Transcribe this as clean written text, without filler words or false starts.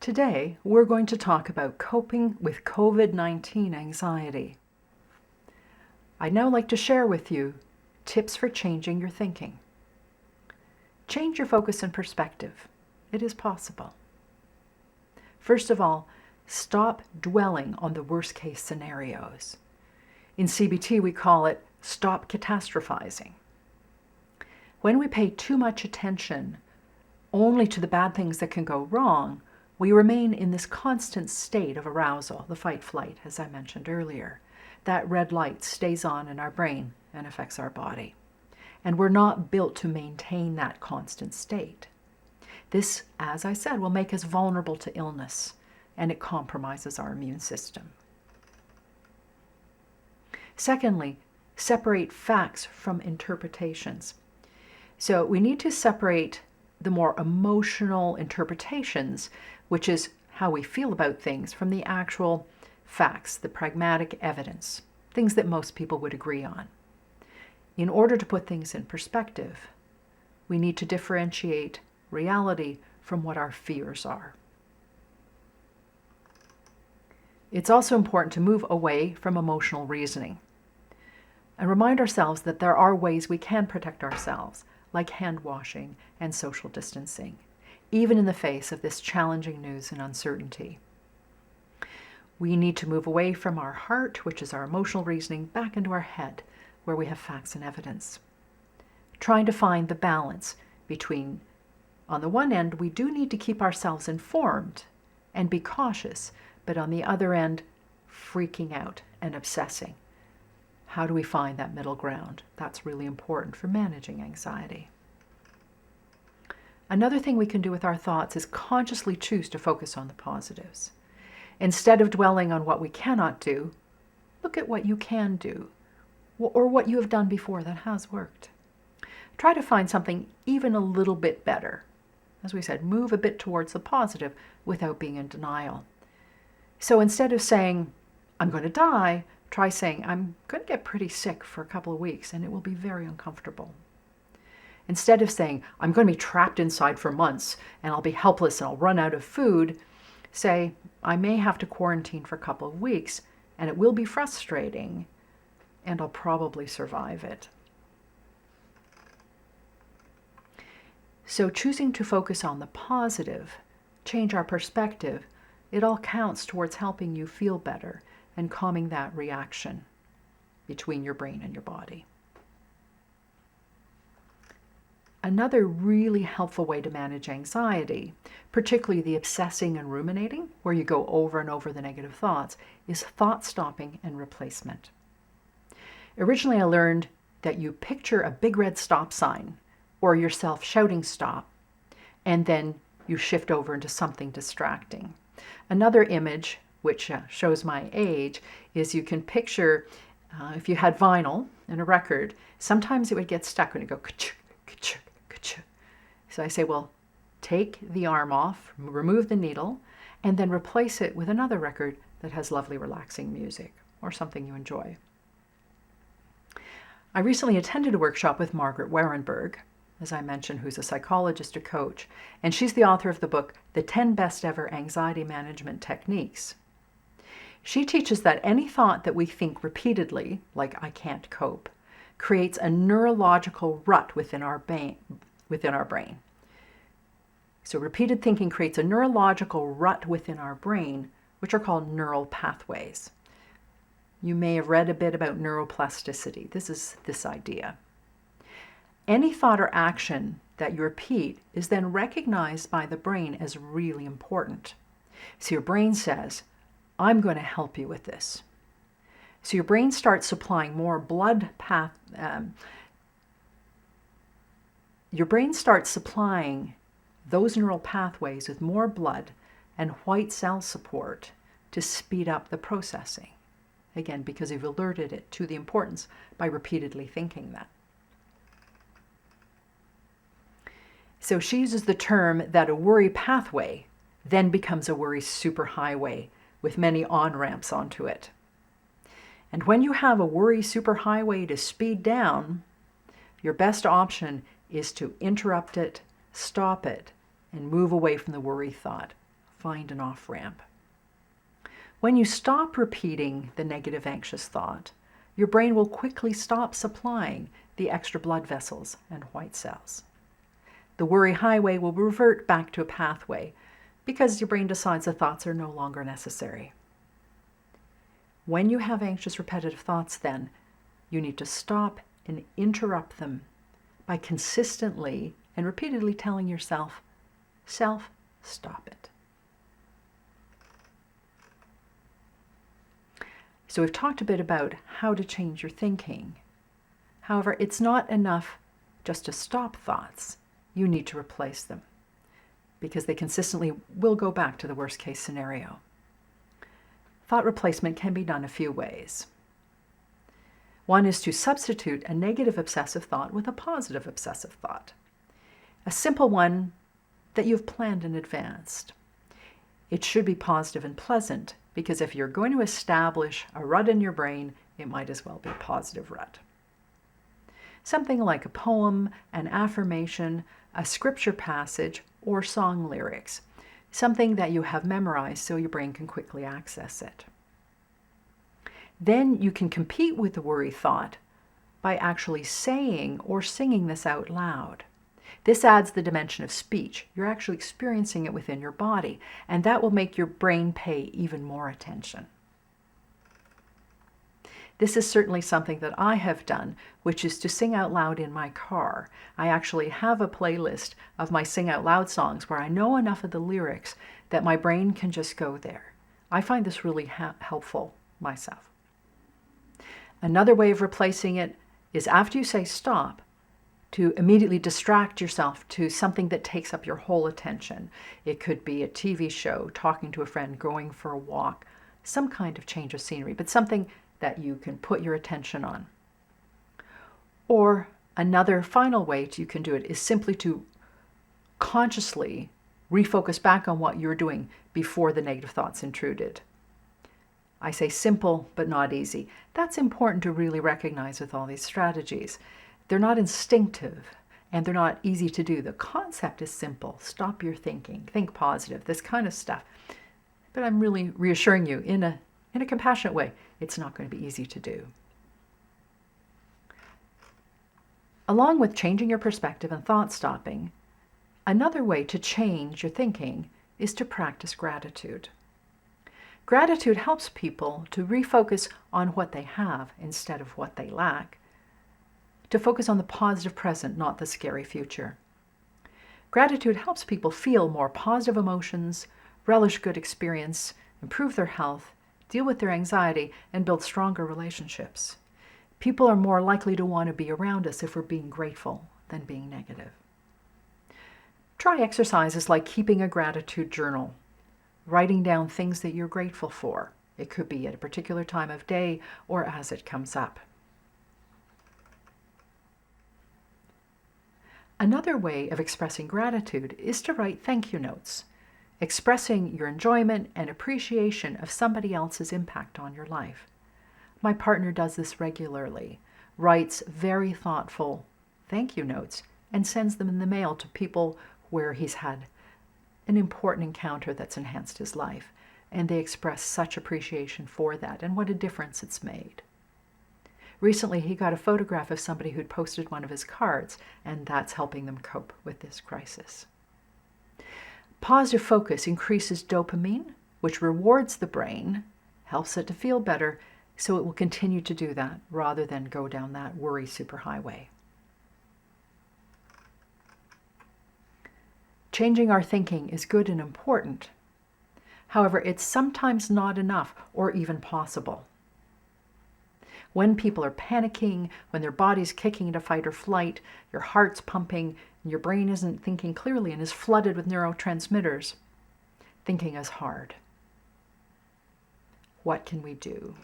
Today, we're going to talk about coping with COVID-19 anxiety. I'd now like to share with you tips for changing your thinking. Change your focus and perspective. It is possible. First of all, stop dwelling on the worst-case scenarios. In CBT, we call it stop catastrophizing. When we pay too much attention only to the bad things that can go wrong, we remain in this constant state of arousal, the fight-flight, as I mentioned earlier. That red light stays on in our brain and affects our body. And we're not built to maintain that constant state. This, as I said, will make us vulnerable to illness, and it compromises our immune system. Secondly, separate facts from interpretations. So we need to separate the more emotional interpretations, which is how we feel about things, from the actual facts, the pragmatic evidence, things that most people would agree on. In order to put things in perspective, we need to differentiate reality from what our fears are. It's also important to move away from emotional reasoning and remind ourselves that there are ways we can protect ourselves, like hand washing and social distancing, even in the face of this challenging news and uncertainty. We need to move away from our heart, which is our emotional reasoning, back into our head, where we have facts and evidence. Trying to find the balance between, on the one end, we do need to keep ourselves informed and be cautious, but on the other end, freaking out and obsessing. How do we find that middle ground? That's really important for managing anxiety. Another thing we can do with our thoughts is consciously choose to focus on the positives. Instead of dwelling on what we cannot do, look at what you can do, or what you have done before that has worked. Try to find something even a little bit better. As we said, move a bit towards the positive without being in denial. So instead of saying, I'm going to die, try saying, I'm going to get pretty sick for a couple of weeks and it will be very uncomfortable. Instead of saying, I'm going to be trapped inside for months and I'll be helpless and I'll run out of food, say, I may have to quarantine for a couple of weeks and it will be frustrating and I'll probably survive it. So choosing to focus on the positive, change our perspective, it all counts towards helping you feel better and calming that reaction between your brain and your body. Another really helpful way to manage anxiety, particularly the obsessing and ruminating, where you go over and over the negative thoughts, is thought stopping and replacement. Originally, I learned that you picture a big red stop sign or yourself shouting stop, and then you shift over into something distracting. Another image, which shows my age, is you can picture if you had vinyl and a record, sometimes it would get stuck when it go ka-chuk, ka-chuk, ka-chuk. So I say, well, take the arm off, remove the needle, and then replace it with another record that has lovely relaxing music or something you enjoy. I recently attended a workshop with Margaret Warenberg, as I mentioned, who's a psychologist, a coach, and she's the author of the book, The 10 Best Ever Anxiety Management Techniques. She teaches that any thought that we think repeatedly, like I can't cope, creates a neurological rut within our brain. So repeated thinking creates a neurological rut within our brain, which are called neural pathways. You may have read a bit about neuroplasticity. This is this idea. Any thought or action that you repeat is then recognized by the brain as really important. So your brain says, I'm going to help you with this. So your brain starts supplying more your brain starts supplying those neural pathways with more blood and white cell support to speed up the processing. Again, because you've alerted it to the importance by repeatedly thinking that. So she uses the term that a worry pathway then becomes a worry superhighway with many on-ramps onto it. And when you have a worry superhighway to speed down, your best option is to interrupt it, stop it, and move away from the worry thought. find an off-ramp. When you stop repeating the negative anxious thought, your brain will quickly stop supplying the extra blood vessels and white cells. The worry highway will revert back to a pathway because your brain decides the thoughts are no longer necessary. When you have anxious repetitive thoughts, then, you need to stop and interrupt them by consistently and repeatedly telling yourself, "Self, stop it." So we've talked a bit about how to change your thinking. However, it's not enough just to stop thoughts. You need to replace them because they consistently will go back to the worst case scenario. Thought replacement can be done a few ways. One is to substitute a negative obsessive thought with a positive obsessive thought. A simple one that you've planned in advance. It should be positive and pleasant because if you're going to establish a rut in your brain, it might as well be a positive rut. Something like a poem, an affirmation, a scripture passage, or song lyrics. Something that you have memorized so your brain can quickly access it. Then you can compete with the worry thought by actually saying or singing this out loud. This adds the dimension of speech. You're actually experiencing it within your body, and that will make your brain pay even more attention. This is certainly something that I have done, which is to sing out loud in my car. I actually have a playlist of my sing out loud songs where I know enough of the lyrics that my brain can just go there. I find this really helpful myself. Another way of replacing it is after you say stop, to immediately distract yourself to something that takes up your whole attention. It could be a TV show, talking to a friend, going for a walk, some kind of change of scenery, but something that you can put your attention on. Or another final way you can do it is simply to consciously refocus back on what you're doing before the negative thoughts intruded. I say simple, but not easy. That's important to really recognize with all these strategies. They're not instinctive and they're not easy to do. The concept is simple. Stop your thinking, think positive, this kind of stuff. But I'm really reassuring you in a compassionate way, it's not going to be easy to do. Along with changing your perspective and thought stopping, another way to change your thinking is to practice gratitude. Gratitude helps people to refocus on what they have instead of what they lack, to focus on the positive present, not the scary future. Gratitude helps people feel more positive emotions, relish good experience, improve their health, deal with their anxiety, and build stronger relationships. People are more likely to want to be around us if we're being grateful than being negative. Try exercises like keeping a gratitude journal, writing down things that you're grateful for. It could be at a particular time of day or as it comes up. Another way of expressing gratitude is to write thank you notes, expressing your enjoyment and appreciation of somebody else's impact on your life. My partner does this regularly, writes very thoughtful thank you notes and sends them in the mail to people where he's had an important encounter that's enhanced his life, and they express such appreciation for that and what a difference it's made. Recently, he got a photograph of somebody who'd posted one of his cards, and that's helping them cope with this crisis. Positive focus increases dopamine, which rewards the brain, helps it to feel better, so it will continue to do that rather than go down that worry superhighway. Changing our thinking is good and important. However, it's sometimes not enough or even possible. When people are panicking, when their body's kicking into fight or flight, your heart's pumping, and your brain isn't thinking clearly and is flooded with neurotransmitters, thinking is hard. What can we do?